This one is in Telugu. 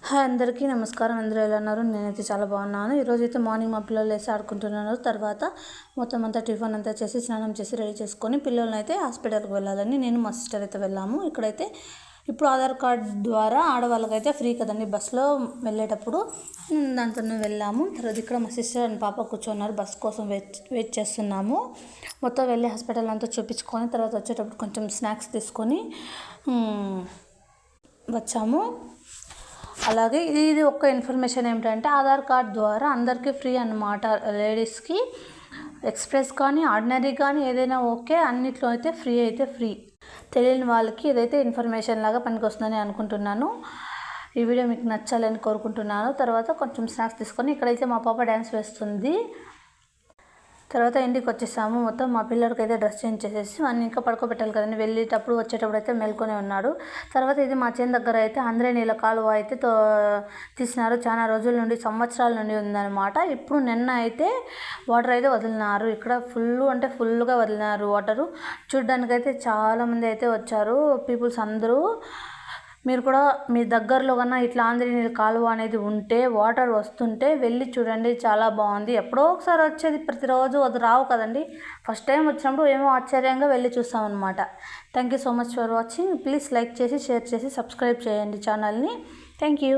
హాయ్ అందరికీ నమస్కారం. అందరూ ఎలా ఉన్నారు? నేనైతే చాలా బాగున్నాను. ఈరోజైతే మార్నింగ్ మా పిల్లలు వేసి ఆడుకుంటున్నారు. తర్వాత మొత్తం అంతా టిఫిన్ అంతా చేసి స్నానం చేసి రెడీ చేసుకొని పిల్లల్ని అయితే హాస్పిటల్కి వెళ్ళాలని నేను మా సిస్టర్ అయితే వెళ్ళాము. ఇక్కడైతే ఇప్పుడు ఆధార్ కార్డ్ ద్వారా ఆడవాళ్ళకైతే ఫ్రీ కదండి బస్సులో వెళ్ళేటప్పుడు, దాంతో వెళ్ళాము. తర్వాత ఇక్కడ మా సిస్టర్ అండ్ పాప కూర్చున్నారు. బస్ కోసం వెయిట్ చేస్తున్నాము. మొత్తం వెళ్ళి హాస్పిటల్ అంతా చూపించుకొని తర్వాత వచ్చేటప్పుడు కొంచెం స్నాక్స్ తీసుకొని వచ్చాము. అలాగే ఇది ఒక్క ఇన్ఫర్మేషన్ ఏమిటంటే ఆధార్ కార్డ్ ద్వారా అందరికీ ఫ్రీ అన్నమాట. లేడీస్కి ఎక్స్ప్రెస్ కానీ ఆర్డినరీ కానీ ఏదైనా ఓకే, అన్నిట్లో అయితే ఫ్రీ. తెలియని వాళ్ళకి ఇదైతే ఇన్ఫర్మేషన్ లాగా పనికొస్తుందని అనుకుంటున్నాను. ఈ వీడియో మీకు నచ్చాలని కోరుకుంటున్నాను. తర్వాత కొంచెం స్నాక్స్ తీసుకొని ఇక్కడైతే మా పాప డ్యాన్స్ వేస్తుంది. తర్వాత ఇంటికి వచ్చేసాము. మొత్తం మా పిల్లడికి అయితే డ్రెస్ చేంజ్ చేసేసి వాడిని ఇంకా పడుకోబెట్టాలి కదండి. వెళ్ళేటప్పుడు వచ్చేటప్పుడు అయితే మేల్కొనే ఉన్నాడు. తర్వాత ఇది మా చేను దగ్గర అయితే ఆంధ్రేనీళ్ళ కాలువ అయితే తీసినారు. చాలా రోజుల నుండి, సంవత్సరాల నుండి ఉందన్నమాట. ఇప్పుడు నిన్న అయితే వాటర్ అయితే వదిలినారు. ఇక్కడ ఫుల్గా వదిలినారు వాటరు. చూడ్డానికైతే చాలామంది అయితే వచ్చారు పీపుల్స్ అందరూ. మీరు కూడా మీ దగ్గరలో కన్నా ఇట్లా ఆంధ్రేనీళ్ళ కాలువ అనేది ఉంటే, వాటర్ వస్తుంటే వెళ్ళి చూడండి, చాలా బాగుంది. ఎప్పుడో ఒకసారి వచ్చేది, ప్రతిరోజు అది రావు కదండి. ఫస్ట్ టైం వచ్చినప్పుడు ఏమో ఆశ్చర్యంగా వెళ్ళి చూస్తామన్నమాట. Thank you so much for watching. Please like చేసి, షేర్ చేసి, సబ్స్క్రైబ్ చేయండి ఛానల్ని. Thank you.